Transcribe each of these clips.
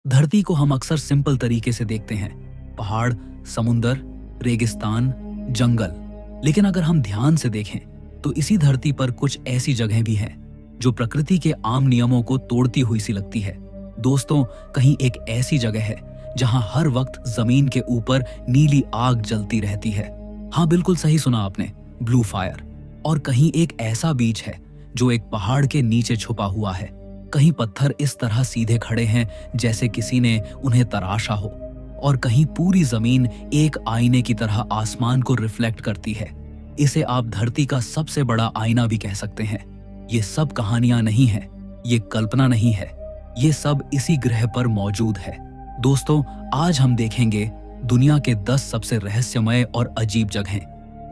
धरती को हम अक्सर सिंपल तरीके से देखते हैं, पहाड़, समुंदर, रेगिस्तान, जंगल। लेकिन अगर हम ध्यान से देखें तो इसी धरती पर कुछ ऐसी जगहें भी हैं जो प्रकृति के आम नियमों को तोड़ती हुई सी लगती है। दोस्तों, कहीं एक ऐसी जगह है जहां हर वक्त जमीन के ऊपर नीली आग जलती रहती है। हाँ, बिल्कुल सही सुना आपने, ब्लू फायर। और कहीं एक ऐसा बीच है जो एक पहाड़ के नीचे छुपा हुआ है। कहीं पत्थर इस तरह सीधे खड़े हैं जैसे किसी ने उन्हें तराशा हो, और कहीं पूरी जमीन एक आईने की तरह आसमान को रिफ्लेक्ट करती है। इसे आप धरती का सबसे बड़ा आईना भी कह सकते हैं। ये सब कहानियां नहीं है, ये कल्पना नहीं है, ये सब इसी ग्रह पर मौजूद है। दोस्तों, आज हम देखेंगे दुनिया के 10 सबसे रहस्यमय और अजीब जगहें,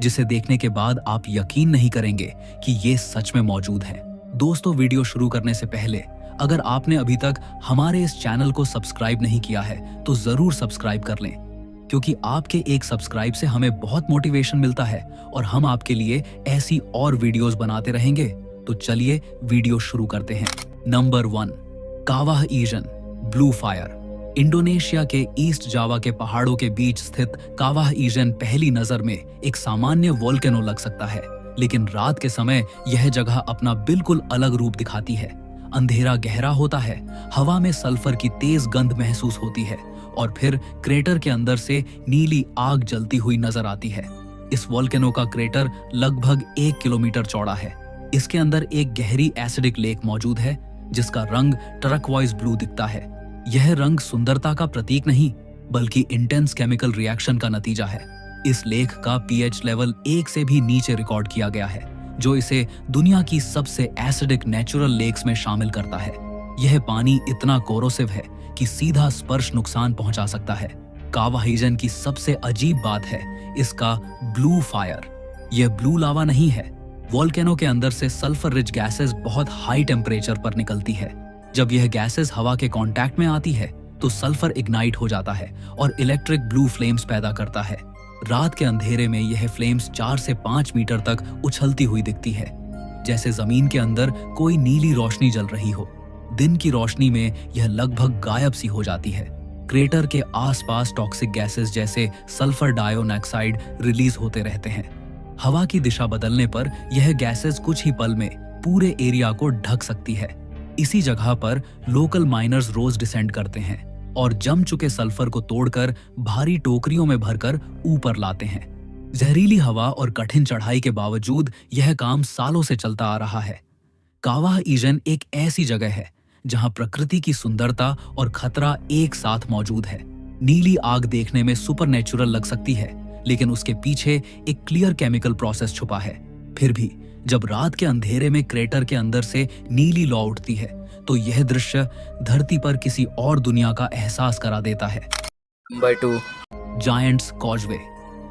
जिसे देखने के बाद आप यकीन नहीं करेंगे कि ये सच में मौजूद है। दोस्तों, वीडियो शुरू करने से पहले अगर आपने अभी तक हमारे इस चैनल को सब्सक्राइब नहीं किया है तो जरूर सब्सक्राइब कर लें, क्योंकि आपके एक सब्सक्राइब से हमें बहुत मोटिवेशन मिलता है और हम आपके लिए ऐसी और वीडियोस बनाते रहेंगे। तो चलिए वीडियो शुरू करते हैं। Number 1, कावाह इजन blue fire. इंडोनेशिया के ईस्ट जावा के पहाड़ों के बीच स्थित कावाह इजन पहली नजर में एक सामान्य वोल्केनो लग सकता है, लेकिन रात के समय यह जगह अपना बिल्कुल अलग रूप दिखाती है। अंधेरा गहरा होता है, हवा में सल्फर की तेज गंध महसूस होती है और फिर क्रेटर के अंदर से नीली आग जलती हुई नजर आती है। इस वोल्केनो का क्रेटर लगभग 1 किलोमीटर चौड़ा है। इसके अंदर एक गहरी एसिडिक लेक मौजूद है जिसका रंग टर्कवाइज ब्लू दिखता है। यह रंग सुंदरता का प्रतीक नहीं, बल्कि इंटेंस केमिकल रिएक्शन का नतीजा है। इस लेक का पीएच लेवल 1 से भी नीचे रिकॉर्ड किया गया है, जो इसे दुनिया की सबसे एसिडिक नेचुरल लेक्स में शामिल करता है। यह पानी इतना कोरोसिव है कि सीधा स्पर्श नुकसान पहुंचा सकता है। कावाह इजन की सबसे अजीब बात है इसका ब्लू फायर। यह ब्लू लावा नहीं है। वोल्केनो के अंदर से सल्फर रिच गैसेस बहुत हाई टेम्परेचर पर निकलती है। जब यह गैसेस हवा के कांटेक्ट में आती है तो सल्फर इग्नाइट हो जाता है और इलेक्ट्रिक ब्लू फ्लेम्स पैदा करता है। रात के अंधेरे में यह फ्लेम्स 4 से 5 मीटर तक उछलती हुई दिखती है, जैसे जमीन के अंदर कोई नीली रोशनी जल रही हो। दिन की रोशनी में यह लगभग गायब सी हो जाती है। क्रेटर के आसपास टॉक्सिक गैसेस जैसे सल्फर डाइऑक्साइड रिलीज होते रहते हैं। हवा की दिशा बदलने पर यह गैसेस कुछ ही पल में पूरे एरिया को ढक सकती है। इसी जगह पर लोकल माइनर्स रोज डिसेंड करते हैं और जम चुके सल्फर को तोड़कर भारी टोकरियों में भरकर ऊपर लाते हैं। जहरीली हवा और कठिन चढ़ाई के बावजूद यह काम सालों से चलता आ रहा है। कावाह इजन एक ऐसी जगह है जहां प्रकृति की सुंदरता और खतरा एक साथ मौजूद है। नीली आग देखने में सुपरनेचुरल लग सकती है, लेकिन उसके पीछे एक क्लियर केमिकल प्रोसेस छुपा है। फिर भी जब रात के अंधेरे में क्रेटर के अंदर से नीली लौ उठती है तो यह दृश्य धरती पर किसी और दुनिया का एहसास करा देता है। Number 2, giants causeway.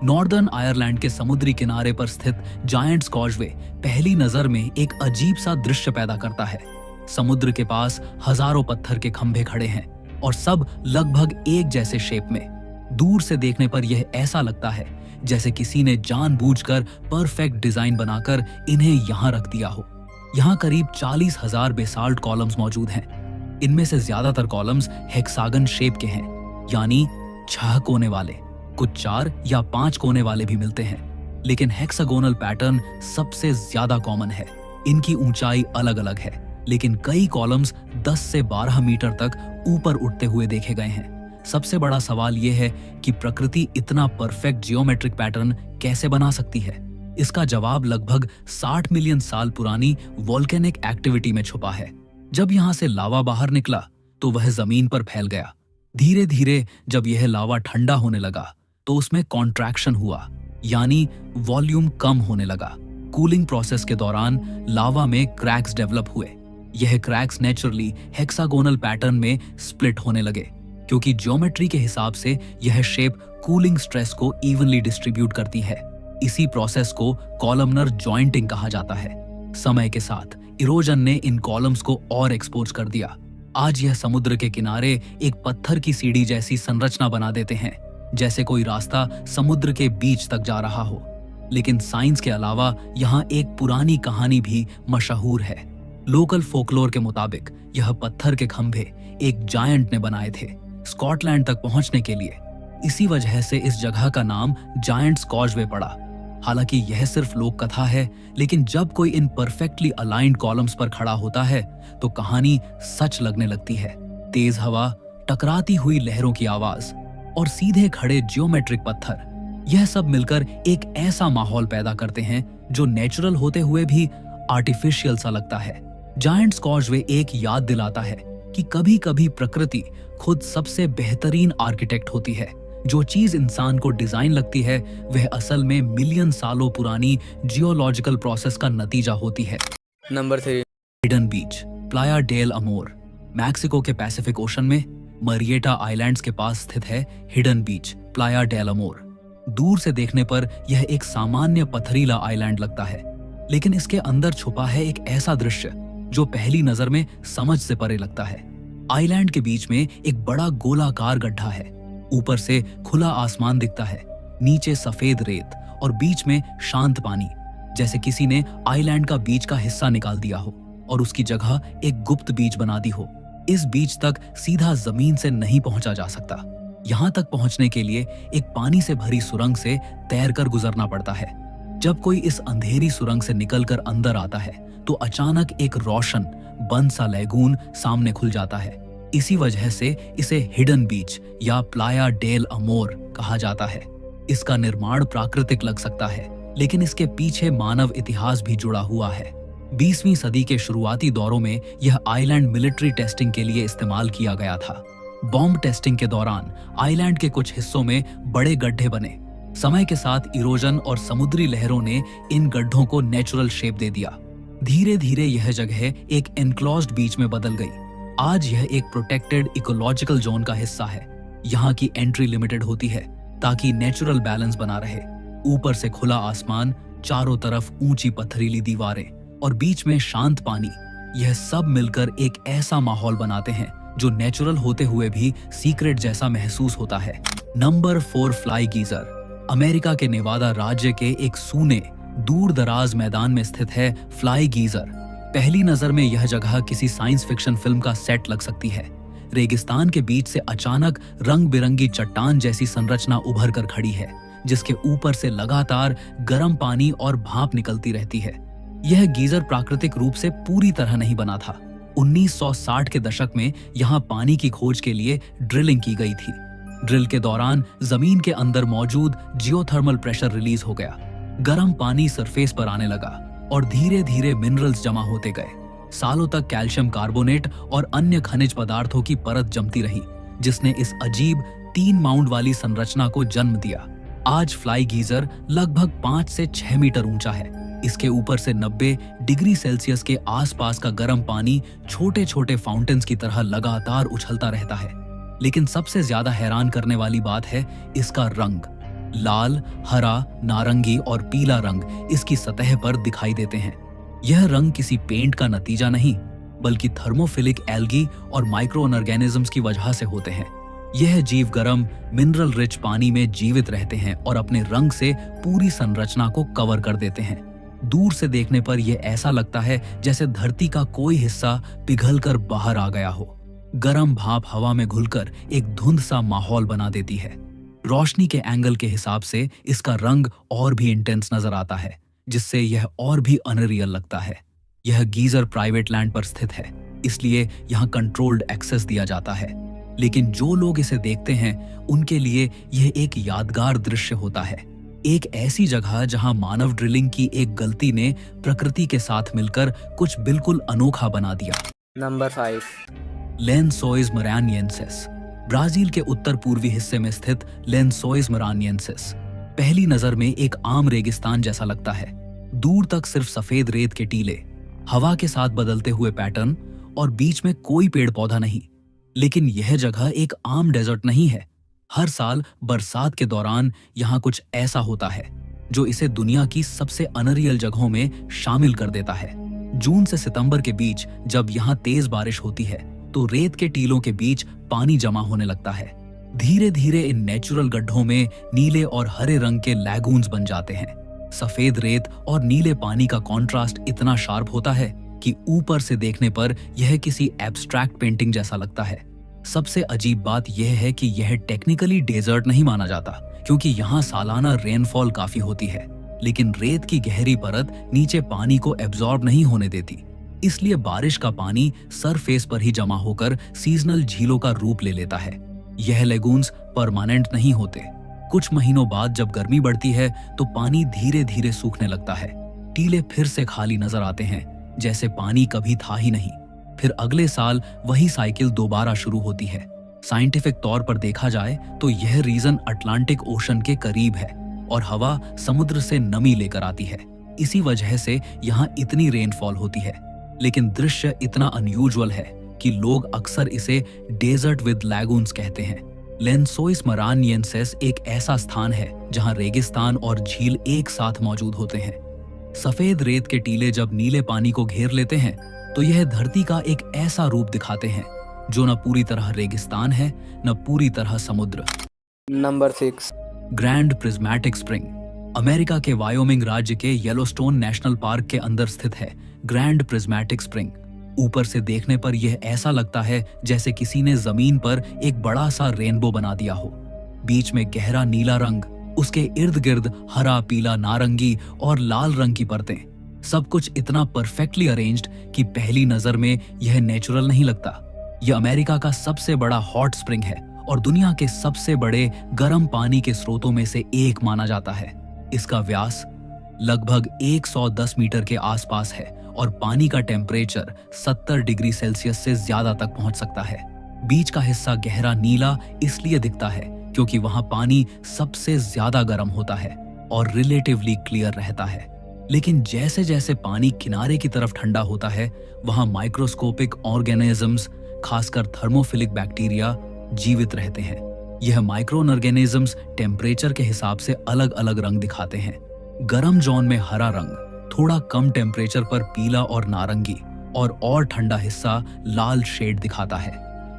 Northern Ireland के समुद्री किनारे पर स्थित जायंट्स कॉजवे पहली नजर में एक अजीब सा दृश्य पैदा करता है। समुद्र के पास हजारों पत्थर के खंभे खड़े हैं और सब लगभग एक जैसे शेप में। दूर से देखने पर यह ऐसा लगता है जैसे किसी ने जानबूझकर परफेक्ट डिजाइन बनाकर इन्हें यहाँ रख दिया हो। यहाँ करीब 40,000 बेसाल्ट कॉलम्स मौजूद हैं। इनमें से ज्यादातर कॉलम्स हेक्सागन शेप के हैं, यानी 6 कोने वाले। कुछ 4 या 5 कोने वाले भी मिलते हैं, लेकिन हेक्सागोनल पैटर्न सबसे ज्यादा कॉमन है। इनकी ऊंचाई अलग अलग है, लेकिन कई कॉलम्स 10 से 12 मीटर तक ऊपर उठते हुए देखे गए हैं। सबसे बड़ा सवाल यह है कि प्रकृति इतना परफेक्ट जियोमेट्रिक पैटर्न कैसे बना सकती है। इसका जवाब लगभग 60 मिलियन साल पुरानी वोल्केनिक एक्टिविटी में छुपा है। जब यहाँ से लावा बाहर निकला तो वह जमीन पर फैल गया। धीरे धीरे जब यह लावा ठंडा होने लगा तो उसमें कॉन्ट्रैक्शन हुआ, यानी वॉल्यूम कम होने लगा। कूलिंग प्रोसेस के दौरान लावा में क्रैक्स डेवलप हुए। यह क्रैक्स नेचुरली हेक्सागोनल पैटर्न में स्प्लिट होने लगे, क्योंकि ज्योमेट्री के हिसाब से यह शेप कूलिंग स्ट्रेस को इवनली डिस्ट्रीब्यूट करती है। इसी प्रोसेस को कॉलमनर जॉइंटिंग कहा जाता है। समय के साथ इरोजन ने इन कॉलम्स को और एक्सपोज कर दिया। आज यह समुद्र के किनारे एक पत्थर की सीढ़ी जैसी संरचना बना देते हैं, जैसे कोई रास्ता समुद्र के बीच तक जा रहा हो। लेकिन साइंस के अलावा यहाँ एक पुरानी कहानी भी मशहूर है। लोकल फोकलोर के मुताबिक यह पत्थर के खंभे एक जायंट ने बनाए थे स्कॉटलैंड तक पहुंचने के लिए। इसी वजह से इस जगह का नाम जायंट्स कॉजवे पड़ा। हालांकि यह सिर्फ लोक कथा है, लेकिन जब कोई इन परफेक्टली अलाइंड कॉलम्स पर खड़ा होता है तो कहानी सच लगने लगती है। तेज हवा, टकराती हुई लहरों की आवाज और सीधे खड़े जियोमेट्रिक पत्थर, यह सब मिलकर एक ऐसा माहौल पैदा करते हैं जो नेचुरल होते हुए भी आर्टिफिशियल सा लगता है। जायंट्स कॉजवे एक याद दिलाता है कि कभी कभी प्रकृति खुद सबसे बेहतरीन आर्किटेक्ट होती है। जो चीज इंसान को डिजाइन लगती है वह असल में मिलियन सालों पुरानी जियोलॉजिकल प्रोसेस का नतीजा होती है। Number 3, Hidden Beach, Playa del Amor. Mexico के पैसिफिक ओशन में मरिएटा आइलैंड्स के पास स्थित है Hidden Beach, Playa del Amor. दूर से देखने पर यह एक सामान्य पथरीला आइलैंड लगता है, लेकिन इसके अंदर छुपा है एक ऐसा दृश्य जो पहली नजर में समझ से परे लगता है। आइलैंड के बीच में एक बड़ा गोलाकार गड्ढा है। ऊपर से खुला आसमान दिखता है, नीचे सफेद रेत और बीच में शांत पानी, जैसे किसी ने आइलैंड का बीच का हिस्सा निकाल दिया हो और उसकी जगह एक गुप्त बीच बना दी हो। इस बीच तक सीधा जमीन से नहीं पहुंचा जा सकता। यहाँ तक पहुंचने के लिए एक पानी से भरी सुरंग से तैरकर गुजरना पड़ता है। जब कोई इस अंधेरी सुरंग से निकलकर अंदर आता है तो अचानक एक रोशन बंद सा लैगून सामने खुल जाता है। इसी वजह से इसे हिडन बीच या प्लाया डेल अमोर कहा जाता है। इसका निर्माण प्राकृतिक लग सकता है, लेकिन इसके पीछे मानव इतिहास भी जुड़ा हुआ है। 20वीं सदी के शुरुआती दौरों में यह आइलैंड मिलिट्री टेस्टिंग के लिए इस्तेमाल किया गया था। बॉम्ब टेस्टिंग के दौरान आइलैंड के कुछ हिस्सों में बड़े गड्ढे बने। समय के साथ इरोजन और समुद्री लहरों ने इन गड्ढों को नेचुरल शेप दे दिया। धीरे धीरे यह जगह एक एनक्लोज्ड बीच में बदल गई। आज यह एक प्रोटेक्टेड इकोलॉजिकल जोन का हिस्सा है। यहाँ की एंट्री लिमिटेड होती है ताकि नेचुरल बैलेंस बना रहे। ऊपर से खुला आसमान, चारों तरफ ऊंची पथरीली दीवारें और बीच में शांत पानी, यह सब मिलकर एक ऐसा माहौल बनाते हैं जो नेचुरल होते हुए भी सीक्रेट जैसा महसूस होता है। Number 4, fly geyser. अमेरिका के नेवादा राज्य के एक सूने दूर दराज मैदान में स्थित है फ्लाई गीजर। पहली नजर में यह जगह किसी साइंस फिक्शन फिल्म का सेट लग सकती है। रेगिस्तान के बीच से अचानक रंग बिरंगी चट्टान जैसी संरचना उभर कर खड़ी है, जिसके ऊपर से लगातार गर्म पानी और भाप निकलती रहती है। यह गीजर प्राकृतिक रूप से पूरी तरह नहीं बना था। 1960 के दशक में यहाँ पानी की खोज के लिए ड्रिलिंग की गई थी। ड्रिल के दौरान जमीन के अंदर मौजूद जियोथर्मल प्रेशर रिलीज हो गया। गर्म पानी सरफेस पर आने लगा और धीरे धीरे मिनरल्स जमा होते गए। सालों तक कैल्शियम कार्बोनेट और अन्य खनिज पदार्थों की परत जमती रही, जिसने इस अजीब 3 माउंट वाली संरचना को जन्म दिया। आज फ्लाई गीजर लगभग 5 से 6 मीटर ऊंचा है। इसके ऊपर से 90 डिग्री सेल्सियस के आसपास का गर्म पानी छोटे छोटे फाउंटेन्स की तरह लगातार उछलता रहता है। लेकिन सबसे ज्यादा हैरान करने वाली बात है इसका रंग। लाल, हरा, नारंगी और पीला रंग इसकी सतह पर दिखाई देते हैं। यह रंग किसी पेंट का नतीजा नहीं, बल्कि थर्मोफिलिक एल्गी और माइक्रो ऑर्गेनिजम्स की वजह से होते हैं। यह जीव गर्म, मिनरल रिच पानी में जीवित रहते हैं और अपने रंग से पूरी संरचना को कवर कर देते हैं। दूर से देखने पर यह ऐसा लगता है जैसे धरती का कोई हिस्सा पिघलकर बाहर आ गया हो। गर्म भाप हवा में घुलकर एक धुंध सा माहौल बना देती है। रोशनी के एंगल के हिसाब से इसका रंग और भी इंटेंस नजर आता है, जिससे यह और भी अनरियल लगता है। यह गीजर प्राइवेट लैंड पर स्थित है, इसलिए यहाँ कंट्रोल्ड एक्सेस दिया जाता है। लेकिन जो लोग इसे देखते हैं उनके लिए यह एक यादगार दृश्य होता है। एक ऐसी जगह जहां मानव ड्रिलिंग की एक गलती ने प्रकृति के साथ मिलकर कुछ बिल्कुल अनोखा बना दिया। नंबर 5, लेंसोइस मरानियेंसिस। ब्राजील के उत्तर पूर्वी हिस्से में स्थित लेंसोइस मरानियेंसिस पहली नजर में एक आम रेगिस्तान जैसा लगता है। दूर तक सिर्फ सफेद रेत के टीले, हवा के साथ बदलते हुए पैटर्न और बीच में कोई पेड़ पौधा नहीं। लेकिन यह जगह एक आम डेजर्ट नहीं है। हर साल बरसात के दौरान यहाँ कुछ ऐसा होता है जो इसे दुनिया की सबसे अनरियल जगहों में शामिल कर देता है। जून से सितंबर के बीच जब यहाँ तेज बारिश होती है तो रेत के टीलों के बीच पानी जमा होने लगता है। धीरे धीरे इन नेचुरल गड्ढों में नीले और हरे रंग के लैगून्स बन जाते हैं। सफेद रेत और नीले पानी का कॉन्ट्रास्ट इतना शार्प होता है कि ऊपर से देखने पर यह किसी एब्स्ट्रैक्ट पेंटिंग जैसा लगता है। सबसे अजीब बात यह है कि यह टेक्निकली डेजर्ट नहीं माना जाता, क्योंकि यहाँ सालाना रेनफॉल काफी होती है, लेकिन रेत की गहरी परत नीचे पानी को एब्जॉर्ब नहीं होने देती। इसलिए बारिश का पानी सरफेस पर ही जमा होकर सीजनल झीलों का रूप ले लेता है। यह लेगून्स परमानेंट नहीं होते। कुछ महीनों बाद जब गर्मी बढ़ती है तो पानी धीरे धीरे सूखने लगता है। टीले फिर से खाली नजर आते हैं, जैसे पानी कभी था ही नहीं। फिर अगले साल वही साइकिल दोबारा शुरू होती है। साइंटिफिक तौर पर देखा जाए तो यह रीजन अटलांटिक ओशन के करीब है और हवा समुद्र से नमी लेकर आती है। इसी वजह से यहाँ इतनी रेनफॉल होती है। लेकिन दृश्य इतना अनयूजुअल है कि लोग अक्सर इसे डेजर्ट विद लैगून्स कहते हैं। लेंसोइस मरानियंसेस एक ऐसा स्थान है जहां रेगिस्तान और झील एक साथ मौजूद होते हैं। सफेद रेत के टीले जब नीले पानी को घेर लेते हैं तो यह धरती का एक ऐसा रूप दिखाते हैं जो न पूरी तरह रेगिस्तान है न पूरी तरह समुद्र। Number 6 grand prismatic spring America के वायोमिंग राज्य के येलोस्टोन नेशनल पार्क के अंदर स्थित है। ग्रैंड प्रिज्मेटिक स्प्रिंग ऊपर से देखने पर यह ऐसा लगता है जैसे किसी ने जमीन पर एक बड़ा सा रेनबो बना दिया हो। बीच में गहरा नीला रंग, उसके इर्द गिर्द हरा, पीला, नारंगी और लाल रंग की परतें, सब कुछ इतना परफेक्टली अरेंज्ड कि पहली नजर में यह नेचुरल नहीं लगता। यह अमेरिका का सबसे बड़ा हॉट स्प्रिंग है और दुनिया के सबसे बड़े गर्म पानी के स्रोतों में से एक माना जाता है। इसका व्यास लगभग 110 मीटर के आसपास है और पानी का टेम्परेचर 70 डिग्री सेल्सियस से ज्यादा तक पहुंच सकता है। बीच का हिस्सा गहरा नीला इसलिए दिखता है क्योंकि वहां पानी सबसे ज्यादा गर्म होता है और रिलेटिवली क्लियर रहता है। लेकिन जैसे जैसे पानी किनारे की तरफ ठंडा होता है, वहां माइक्रोस्कोपिक ऑर्गेनिजम्स, खासकर थर्मोफिलिक बैक्टीरिया जीवित रहते हैं। यह माइक्रो ऑर्गेनिजम्स टेम्परेचर के हिसाब से अलग अलग रंग दिखाते हैं। गर्म जोन में हरा रंग, थोड़ा कम टेम्परेचर पर पीला और नारंगी और ठंडा हिस्सा लाल शेड दिखाता है।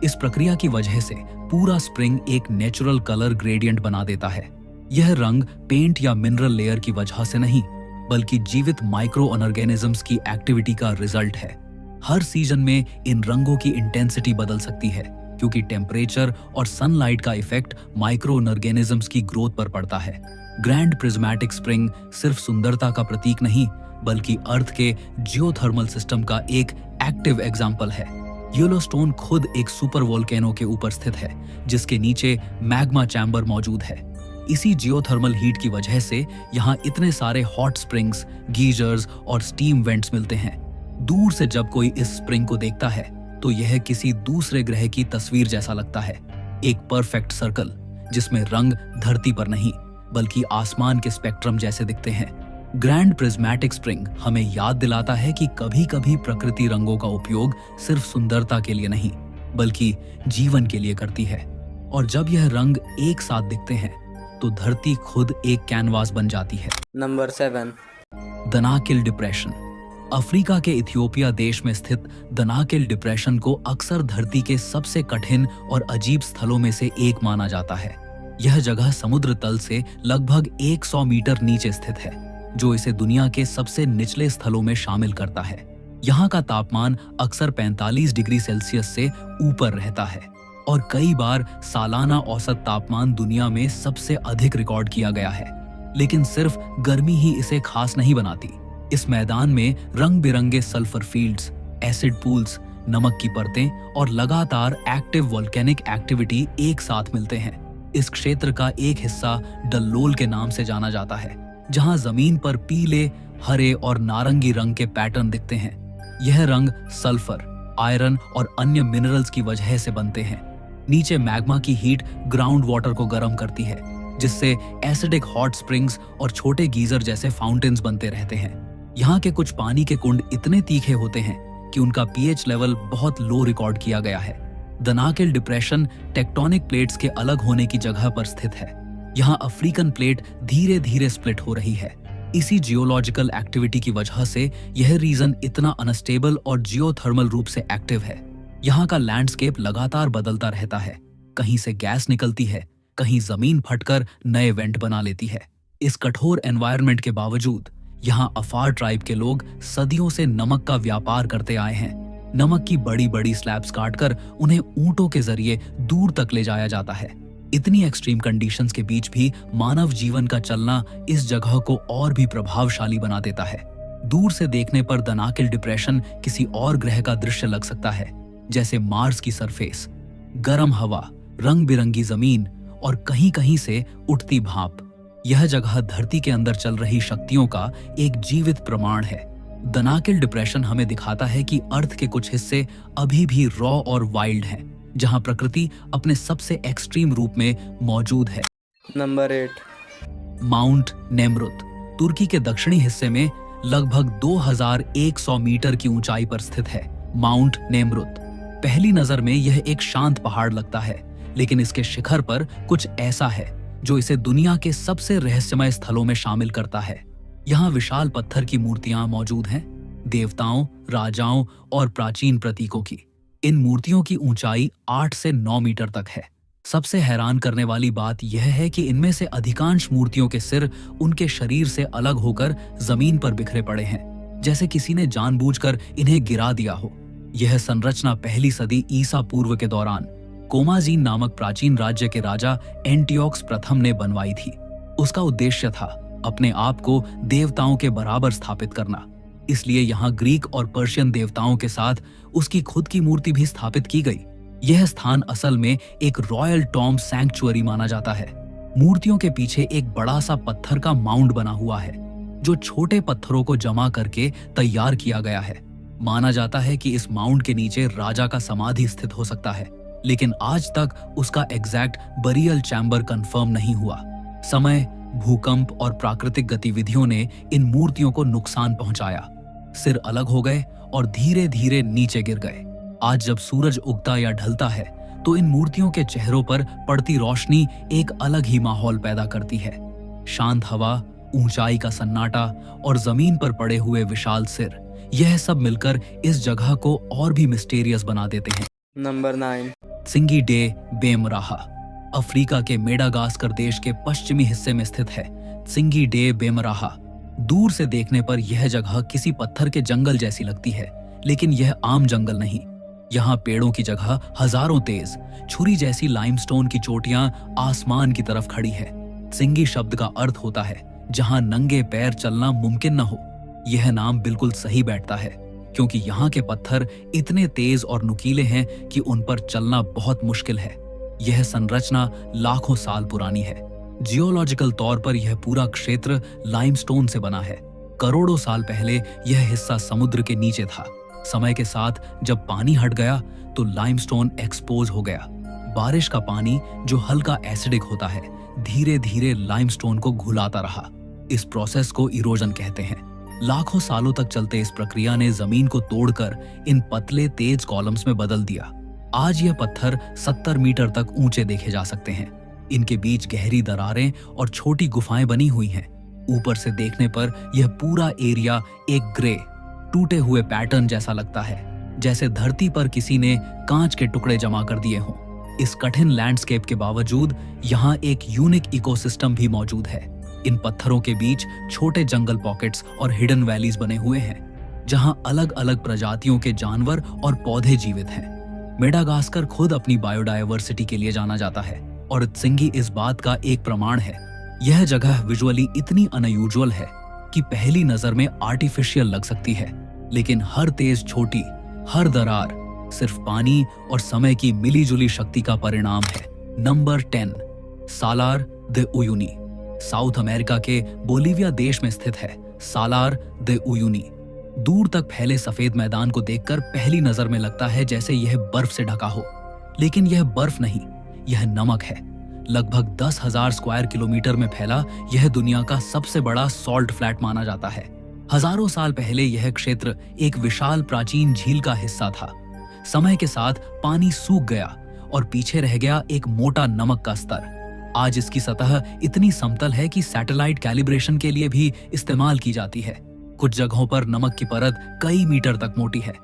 इस प्रक्रिया की वजह से पूरा स्प्रिंग एक नेचुरल कलर ग्रेडियंट बना देता है। यह रंग पेंट या मिनरल लेयर की वजह से नहीं, बल्कि जीवित माइक्रो ऑर्गेनिजम्स की एक्टिविटी का रिजल्ट है। हर सीजन में इन रंगों की इंटेंसिटी बदल सकती है क्योंकि टेम्परेचर और सनलाइट का इफेक्ट माइक्रो ऑर्गेनिजम्स की ग्रोथ पर पड़ता है। ग्रैंड प्रिज्मेटिक स्प्रिंग सिर्फ सुंदरता का प्रतीक नहीं, बल्कि अर्थ के जियोथर्मल सिस्टम का एक एक्टिव एग्जाम्पल है। येलोस्टोन खुद एक सुपर वोल्केनो के ऊपर स्थित है, जिसके नीचे मैग्मा चैम्बर मौजूद है। इसी जियोथर्मल हीट की वजह से यहाँ इतने सारे हॉट स्प्रिंग्स, गीजर्स और स्टीम वेंट्स मिलते हैं। दूर से जब कोई इस स्प्रिंग को देखता है तो यह किसी दूसरे ग्रह की तस्वीर जैसा लगता है। एक परफेक्ट सर्कल जिसमें रंग धरती पर नहीं बल्कि आसमान के स्पेक्ट्रम जैसे दिखते हैं। ग्रैंड प्रिज्मेटिक स्प्रिंग हमें याद दिलाता है कि कभी-कभी प्रकृति रंगों का उपयोग सिर्फ सुंदरता के लिए नहीं बल्कि जीवन के लिए करती है। और जब यह रंग एक साथ दिखते हैं तो धरती खुद एक कैनवास बन जाती है। नंबर 7 दनाकिल डिप्रेशन अफ्रीका के इथियोपिया देश में स्थित दनाकिल डिप्रेशन को अक्सर धरती के सबसे कठिन और अजीब स्थलों में से एक माना जाता है। यह जगह समुद्र तल से लगभग 100 मीटर नीचे स्थित है, जो इसे दुनिया के सबसे निचले स्थलों में शामिल करता है। यहाँ का तापमान अक्सर 45 डिग्री सेल्सियस से ऊपर रहता है और कई बार सालाना औसत तापमान दुनिया में सबसे अधिक रिकॉर्ड किया गया है। लेकिन सिर्फ गर्मी ही इसे खास नहीं बनाती। इस मैदान में रंग बिरंगे सल्फर फील्ड्स, एसिड पूल्स, नमक की परतें और लगातार एक्टिव वोल्केनिक एक्टिविटी एक साथ मिलते हैं। इस क्षेत्र का एक हिस्सा डल्लोल के नाम से जाना जाता है, जहां जमीन पर पीले, हरे और नारंगी रंग के पैटर्न दिखते हैं। यह रंग सल्फर, आयरन और अन्य मिनरल्स की वजह से बनते हैं। नीचे मैग्मा की हीट ग्राउंड वाटर को गर्म करती है, जिससे एसिडिक हॉट स्प्रिंग्स और छोटे गीजर जैसे फाउंटेन्स बनते रहते हैं। यहाँ के कुछ पानी के कुंड इतने तीखे होते हैं कि उनका पीएच लेवल बहुत लो रिकॉर्ड किया गया है। दनाकिल डिप्रेशन टेक्टोनिक प्लेट्स के अलग होने की जगह पर स्थित है। यहाँ अफ्रीकन प्लेट धीरे धीरे स्प्लिट हो रही है। इसी जियोलॉजिकल एक्टिविटी की वजह से यह रीजन इतना अनस्टेबल और जियोथर्मल रूप से एक्टिव है। यहाँ का लैंडस्केप लगातार बदलता रहता है। कहीं से गैस निकलती है, कहीं जमीन फटकर नए वेंट बना लेती है। इस कठोर एनवायरनमेंट के बावजूद यहाँ अफार ट्राइब के लोग सदियों से नमक का व्यापार करते आए हैं। नमक की बड़ी बड़ी स्लैब्स काटकर उन्हें ऊंटों के जरिए दूर तक ले जाया जाता है। इतनी एक्सट्रीम कंडीशंस के बीच भी मानव जीवन का चलना इस जगह को और भी प्रभावशाली बना देता है। दूर से देखने पर दनाकिल डिप्रेशन किसी और ग्रह का दृश्य लग सकता है, जैसे मार्स की सरफेस, गर्म हवा, रंग बिरंगी जमीन और कहीं कहीं से उठती भाप। यह जगह धरती के अंदर चल रही शक्तियों का एक जीवित प्रमाण है। दनाकिल डिप्रेशन हमें दिखाता है कि अर्थ के कुछ हिस्से अभी भी रॉ और वाइल्ड हैं, जहां प्रकृति अपने सबसे एक्सट्रीम रूप में मौजूद है। नंबर 8 माउंट नेमरुत तुर्की के दक्षिणी हिस्से में लगभग 2100 मीटर की ऊंचाई पर स्थित है। माउंट नेमरुत पहली नजर में यह एक शांत पहाड़ लगता है, लेकिन इसके शिखर पर कुछ ऐसा है जो इसे दुनिया के सबसे रहस्यमय स्थलों में शामिल करता है। यहाँ विशाल पत्थर की मूर्तियां मौजूद हैं, देवताओं, राजाओं और प्राचीन प्रतीकों की। इन मूर्तियों की ऊंचाई 8 से 9 मीटर तक है। सबसे हैरान करने वाली बात यह है कि इनमें से अधिकांश मूर्तियों के सिर उनके शरीर से अलग होकर जमीन पर बिखरे पड़े हैं, जैसे किसी ने जानबूझकर इन्हें गिरा दिया हो। यह संरचना पहली सदी ईसा पूर्व के दौरान कोमाजीन नामक प्राचीन राज्य के राजा एंटियोक्स प्रथम ने बनवाई थी। उसका उद्देश्य था अपने आप को देवताओं के बराबर स्थापित करना, इसलिए यहाँ ग्रीक और पर्शियन देवताओं के साथ उसकी खुद की मूर्ति भी स्थापित की गई। यह स्थान असल में एक रॉयल टॉम सैंक्चुअरी माना जाता है। मूर्तियों के पीछे एक बड़ा सा पत्थर का माउंड बना हुआ है, जो छोटे पत्थरों को जमा करके तैयार किया गया है। माना जाता है कि इस माउंड के नीचे राजा का समाधि स्थित हो सकता है, लेकिन आज तक उसका एग्जैक्ट बरियल चैम्बर कंफर्म नहीं हुआ। समय, भूकंप और प्राकृतिक गतिविधियों ने इन मूर्तियों को नुकसान पहुंचाया। सिर अलग हो गए और धीरे धीरे नीचे गिर गए। आज जब सूरज उगता या ढलता है तो इन मूर्तियों के चेहरों पर पड़ती रोशनी एक अलग ही माहौल पैदा करती है। शांत हवा, ऊंचाई का सन्नाटा और जमीन पर पड़े हुए विशाल सिर, यह सब मिलकर इस जगह को और भी मिस्टीरियस बना देते हैं। नंबर 9 सिंगी डे बेमराहा अफ्रीका के मेडागास्कर देश के पश्चिमी हिस्से में स्थित है। सिंगी डे बेमराहा दूर से देखने पर यह जगह किसी पत्थर के जंगल जैसी लगती है, लेकिन यह आम जंगल नहीं। यहाँ पेड़ों की जगह हजारों तेज छुरी जैसी लाइमस्टोन की चोटियां आसमान की तरफ खड़ी है। सिंगी शब्द का अर्थ होता है जहाँ नंगे पैर चलना मुमकिन न हो। यह नाम बिल्कुल सही बैठता है, क्योंकि यहाँ के पत्थर इतने तेज और नुकीले हैं कि उन पर चलना बहुत मुश्किल है। यह संरचना लाखों साल पुरानी है। जियोलॉजिकल तौर पर यह पूरा क्षेत्र लाइमस्टोन से बना है। करोड़ों साल पहले यह हिस्सा समुद्र के नीचे था। समय के साथ जब पानी हट गया तो लाइमस्टोन एक्सपोज हो गया। बारिश का पानी, जो हल्का एसिडिक होता है, धीरे धीरे लाइमस्टोन को घुलाता रहा। इस प्रोसेस को इरोजन कहते हैं। लाखों सालों तक चलते इस प्रक्रिया ने जमीन को तोड़कर इन पतले तेज कॉलम्स में बदल दिया। आज यह पत्थर 70 मीटर तक ऊंचे देखे जा सकते हैं। इनके बीच गहरी दरारें और छोटी गुफाएं बनी हुई हैं। ऊपर से देखने पर यह पूरा एरिया एक ग्रे, टूटे हुए पैटर्न जैसा लगता है, जैसे धरती पर किसी ने कांच के टुकड़े जमा कर दिए हों। इस कठिन लैंडस्केप के बावजूद यहाँ एक यूनिक इकोसिस्टम भी मौजूद है। इन पत्थरों के बीच छोटे जंगल पॉकेट्स और हिडन वैलीज बने हुए हैं, जहाँ अलग अलग प्रजातियों के जानवर और पौधे जीवित हैं। मेडागास्कर खुद अपनी बायोडायवर्सिटी के लिए जाना जाता है, और सिंगी इस बात का एक प्रमाण है। यह जगह विजुअली इतनी अनयूजुअल है कि पहली नजर में आर्टिफिशियल लग सकती है, लेकिन हर तेज छोटी, हर दरार सिर्फ पानी और समय की मिलीजुली शक्ति का परिणाम है। नंबर 10 सालार दे उयुनी साउथ अमेरिका के बोलिविया देश में स्थित है। सालार दे उयुनी दूर तक फैले सफेद मैदान को देखकर पहली नजर में लगता है जैसे यह बर्फ से ढका हो, लेकिन यह बर्फ नहीं, यह नमक है। लगभग 10,000 स्क्वायर किलोमीटर में फैला यह दुनिया का सबसे बड़ा सॉल्ट फ्लैट माना जाता है। हजारों साल पहले यह क्षेत्र एक विशाल प्राचीन झील का हिस्सा था। समय के साथ पानी सूख गया और पीछे रह गया एक मोटा नमक का स्तर। आज इसकी सतह इतनी समतल है कि सैटेलाइट कैलिब्रेशन के लिए भी इस्तेमाल की जाती है। कुछ जगहों पर नमक की परत कई मीटर तक मोटी है।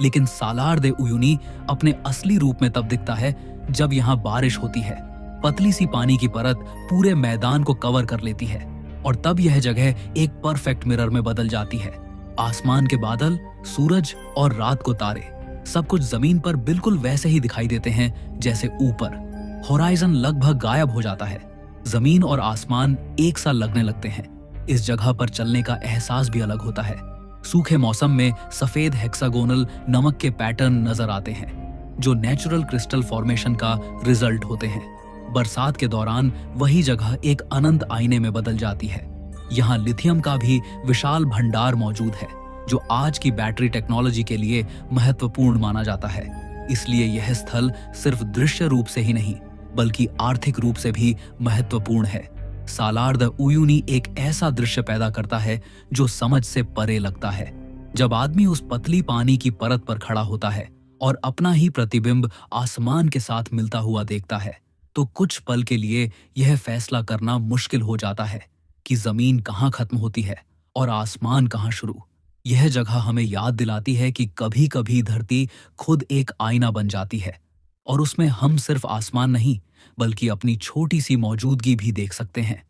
लेकिन सालार दे उयुनी अपने असली रूप में तब दिखता है जब यहाँ बारिश होती है। पतली सी पानी की परत पूरे मैदान को कवर कर लेती है। और तब यह जगह एक परफेक्ट मिरर में बदल जाती है। आसमान के बादल, सूरज और रात को तारे, सब कुछ जमीन पर बिल्कुल वैसे ही दिखाई देते हैं जैसे ऊपर। होराइजन लगभग गायब हो जाता है। जमीन और आसमान एक सा लगने लगते हैं। इस जगह पर चलने का एहसास भी अलग होता है। सूखे मौसम में सफेद हेक्सागोनल नमक के पैटर्न नजर आते हैं, जो नेचुरल क्रिस्टल फॉर्मेशन का रिजल्ट होते हैं। बरसात के दौरान वही जगह एक अनंत आईने में बदल जाती है। यहाँ लिथियम का भी विशाल भंडार मौजूद है, जो आज की बैटरी टेक्नोलॉजी के लिए महत्वपूर्ण माना जाता है। इसलिए यह स्थल सिर्फ दृश्य रूप से ही नहीं, बल्कि आर्थिक रूप से भी महत्वपूर्ण है। सालार द उयुनी एक ऐसा दृश्य पैदा करता है जो समझ से परे लगता है। जब आदमी उस पतली पानी की परत पर खड़ा होता है और अपना ही प्रतिबिंब आसमान के साथ मिलता हुआ देखता है, तो कुछ पल के लिए यह फैसला करना मुश्किल हो जाता है कि जमीन कहाँ खत्म होती है और आसमान कहाँ शुरू। यह जगह हमें याद दिलाती है कि कभी कभी धरती खुद एक आईना बन जाती है और उसमें हम सिर्फ आसमान नहीं, बल्कि अपनी छोटी सी मौजूदगी भी देख सकते हैं।